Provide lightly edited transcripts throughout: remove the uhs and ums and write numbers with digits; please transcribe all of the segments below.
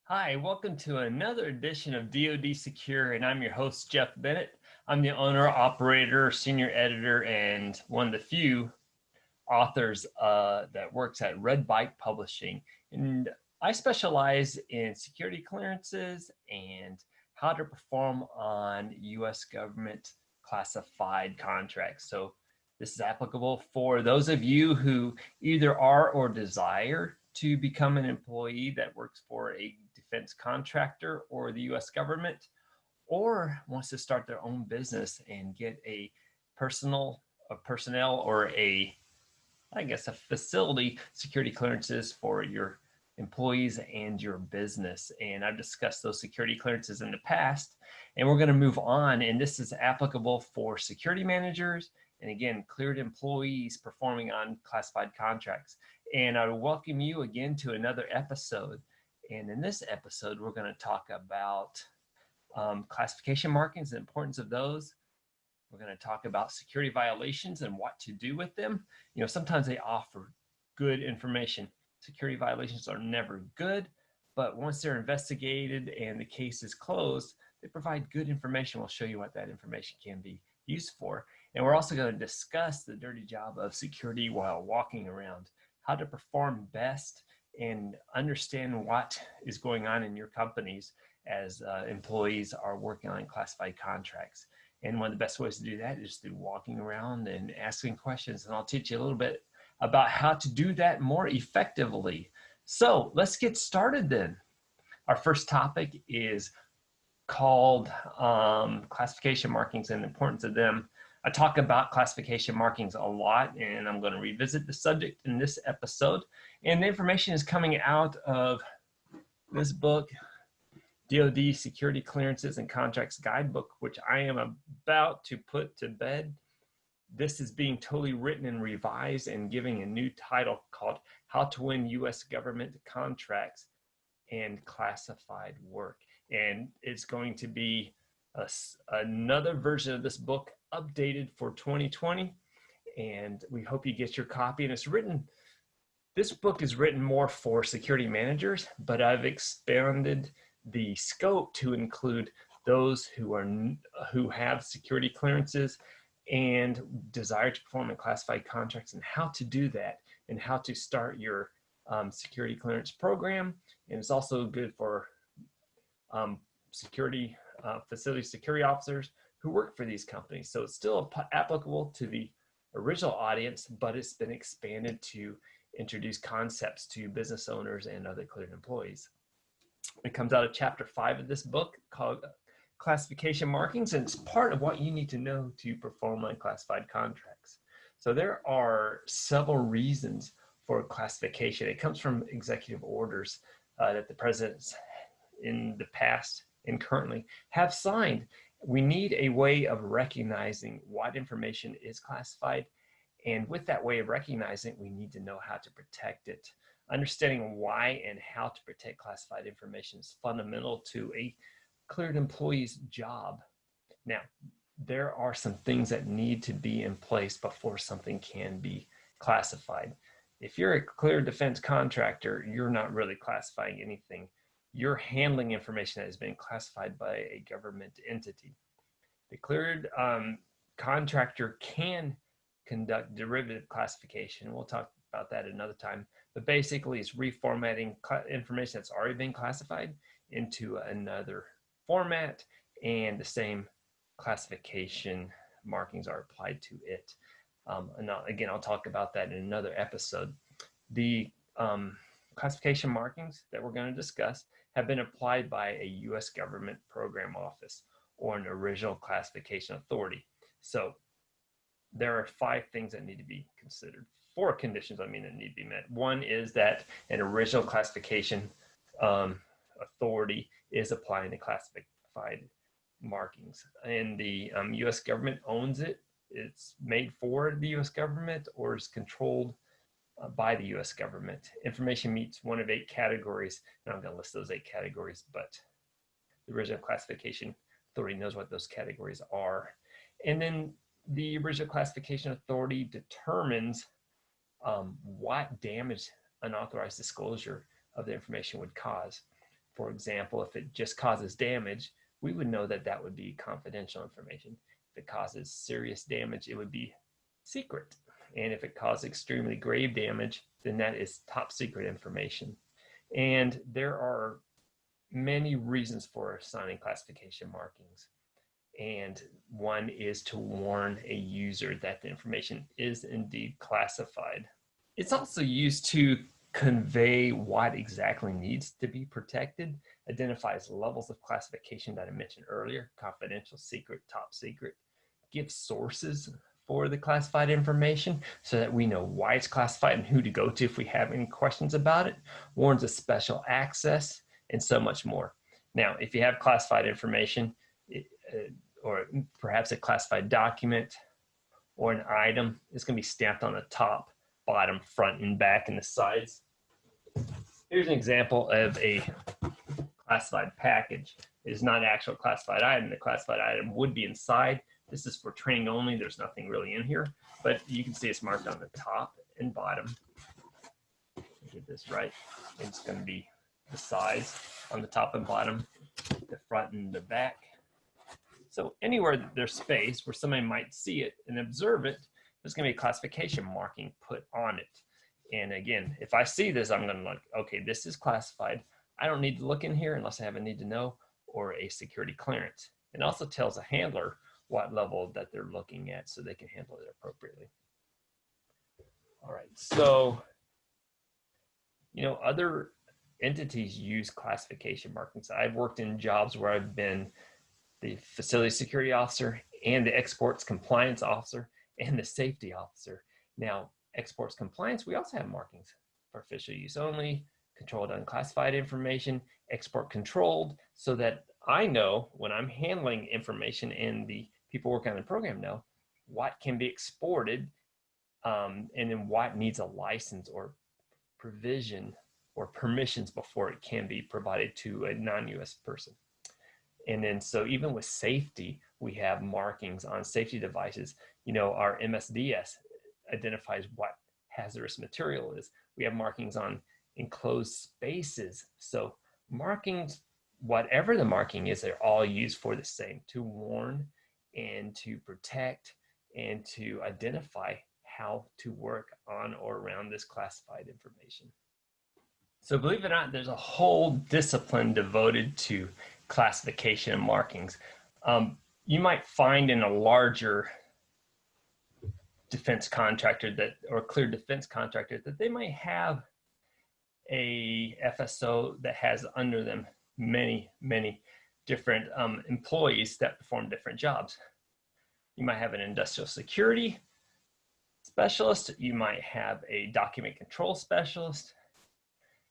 Hi, welcome to another edition of DoD Secure, and I'm your host, Jeff Bennett. I'm the owner, operator, senior editor, and one of the few authors that works at Red Bike Publishing. And I specialize in security clearances and how to perform on U.S. government classified contracts. So this is applicable for those of you who either are or desire to become an employee that works for a defense contractor or the U.S. government, or wants to start their own business and get a personnel or a facility security clearances for your employees and your business. And I've discussed those security clearances in the past, and we're going to move on. And this is applicable for security managers and, again, cleared employees performing on classified contracts. And I welcome you again to another episode. And in this episode, we're going to talk about classification markings, the importance of those. We're going to talk about security violations and what to do with them. You know, sometimes they offer good information. Security violations are never good, but once they're investigated and the case is closed, they provide good information. We'll show you what that information can be used for. And we're also going to discuss the dirty job of security while walking around, how to perform best and understand what is going on in your companies as employees are working on classified contracts. And one of the best ways to do that is through walking around and asking questions. And I'll teach you a little bit about how to do that more effectively. So let's get started then. Our first topic is called classification markings and the importance of them. I talk about classification markings a lot, and I'm going to revisit the subject in this episode. And the information is coming out of this book, DoD Security Clearances and Contracts Guidebook, which I am about to put to bed. This is being totally written and revised and giving a new title called How to Win U.S. Government Contracts and Classified Work. And it's going to be another version of this book updated for 2020. And we hope you get your copy. And this book is written more for security managers, but I've expanded the scope to include those who have security clearances and desire to perform in classified contracts, and how to do that, and how to start your security clearance program. And it's also good for facility security officers who work for these companies. So it's still applicable to the original audience, but it's been expanded to introduce concepts to business owners and other cleared employees. It comes out of chapter 5 of this book called Classification Markings, and it's part of what you need to know to perform on classified contracts. So there are several reasons for classification. It comes from executive orders that the presidents in the past and currently have signed. We need a way of recognizing what information is classified, and with that way of recognizing, we need to know how to protect it. Understanding why and how to protect classified information is fundamental to a cleared employee's job. Now, there are some things that need to be in place before something can be classified. If you're a cleared defense contractor, you're not really classifying anything. You're handling information that has been classified by a government entity. The cleared contractor can conduct derivative classification. We'll talk about that another time. But basically, it's reformatting information that's already been classified into another format, and the same classification markings are applied to it. Again, I'll talk about that in another episode. The classification markings that we're going to discuss have been applied by a U.S. government program office or an original classification authority. So there are 5 things that need to be considered. 4 conditions, that need to be met. One is that an original classification authority is applying the classified markings, and the U.S. government owns it. It's made for the U.S. government or is controlled by the U.S. government. Information meets one of 8 categories, and I'm going to list those 8 categories, but the original classification authority knows what those categories are. And then the original classification authority determines what damage unauthorized disclosure of the information would cause. For example, if it just causes damage, we would know that that would be confidential information. If it causes serious damage, it would be secret. And if it causes extremely grave damage, then that is top secret information. And there are many reasons for assigning classification markings. And one is to warn a user that the information is indeed classified. It's also used to convey what exactly needs to be protected, identifies levels of classification that I mentioned earlier, confidential, secret, top secret, gives sources for the classified information so that we know why it's classified and who to go to if we have any questions about it, warns of special access, and so much more. Now, if you have classified information, or perhaps a classified document or an item, it's going to be stamped on the top, bottom, front, and back, and the sides. Here's an example of a classified package. It is not an actual classified item. The classified item would be inside. This is for training only. There's nothing really in here, but you can see it's marked on the top and bottom. Get this right. It's going to be the size on the top and bottom, the front and the back. So anywhere that there's space where somebody might see it and observe it, there's going to be a classification marking put on it. And again, if I see this, I'm going to look, okay, this is classified. I don't need to look in here unless I have a need to know or a security clearance. It also tells a handler what level that they're looking at so they can handle it appropriately. All right, so, other entities use classification markings. I've worked in jobs where I've been the facility security officer and the exports compliance officer and the safety officer. Now, exports compliance, we also have markings for official use only, controlled unclassified information, export controlled, so that I know when I'm handling information and the people working on the program know what can be exported and then what needs a license or provision or permissions before it can be provided to a non-US person. And then, so even with safety, we have markings on safety devices. Our MSDS identifies what hazardous material is. We have markings on enclosed spaces. So markings, whatever the marking is, they're all used for the same, to warn and to protect and to identify how to work on or around this classified information. So believe it or not, there's a whole discipline devoted to classification and markings. You might find in a larger defense contractor or clear defense contractor that they might have a FSO that has under them many, many different employees that perform different jobs. You might have an industrial security specialist. You might have a document control specialist.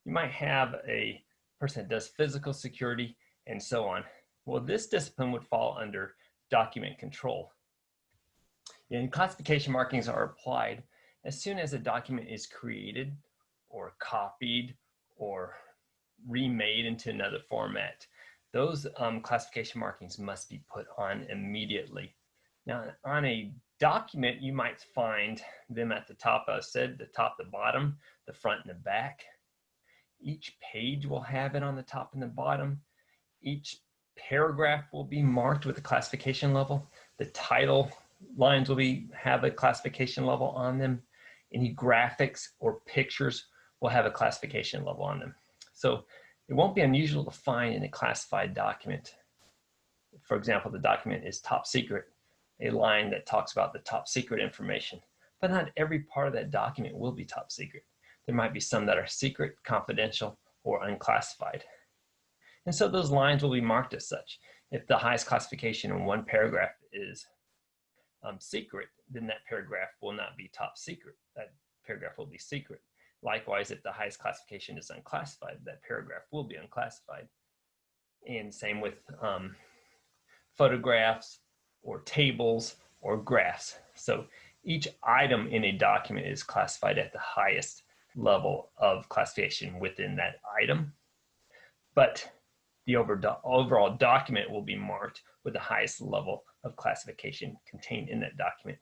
You might have a person that does physical security and so on. Well, this discipline would fall under document control. And classification markings are applied as soon as a document is created or copied or remade into another format. Those classification markings must be put on immediately. Now, on a document, you might find them at the top. I said the top, the bottom, the front, and the back. Each page will have it on the top and the bottom. Each paragraph will be marked with a classification level. The title lines will have a classification level on them. Any graphics or pictures will have a classification level on them. So it won't be unusual to find in a classified document. For example, the document is top secret, a line that talks about the top secret information, but not every part of that document will be top secret. There might be some that are secret, confidential, or unclassified. And so those lines will be marked as such. If the highest classification in one paragraph is secret, then that paragraph will not be top secret. That paragraph will be secret. Likewise, if the highest classification is unclassified, that paragraph will be unclassified. And same with photographs or tables or graphs. So each item in a document is classified at the highest level of classification within that item. But the overall document will be marked with the highest level of classification contained in that document.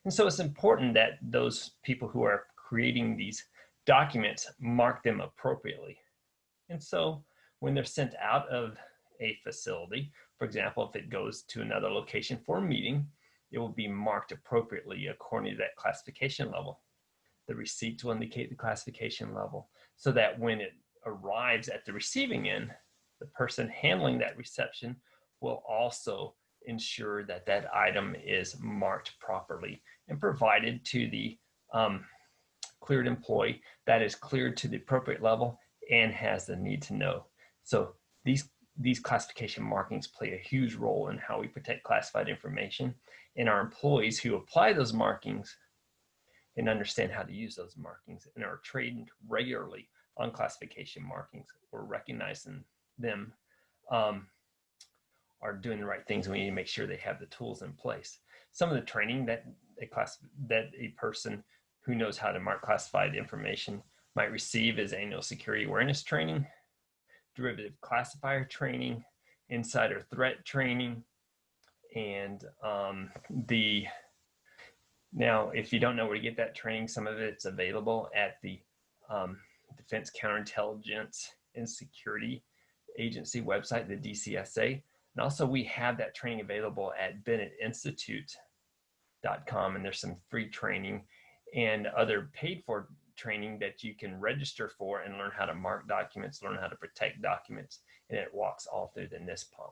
And so it's important that those people who are creating these documents mark them appropriately. And so when they're sent out of a facility, for example, if it goes to another location for a meeting, it will be marked appropriately according to that classification level. The receipts will indicate the classification level so that when it arrives at the receiving end, the person handling that reception will also ensure that that item is marked properly and provided to the cleared employee that is cleared to the appropriate level and has the need to know. So these classification markings play a huge role in how we protect classified information, and our employees who apply those markings and understand how to use those markings and are trained regularly on classification markings or recognizing them are doing the right things. We need to make sure they have the tools in place. Some of the training that a person who knows how to mark classified information might receive is annual security awareness training, derivative classifier training, insider threat training, and now, if you don't know where to get that training, some of it's available at the Defense Counterintelligence and Security Agency website, the DCSA. And also we have that training available at BennettInstitute.com, and there's some free training and other paid for training that you can register for and learn how to mark documents, learn how to protect documents, and it walks all through the NISPOM.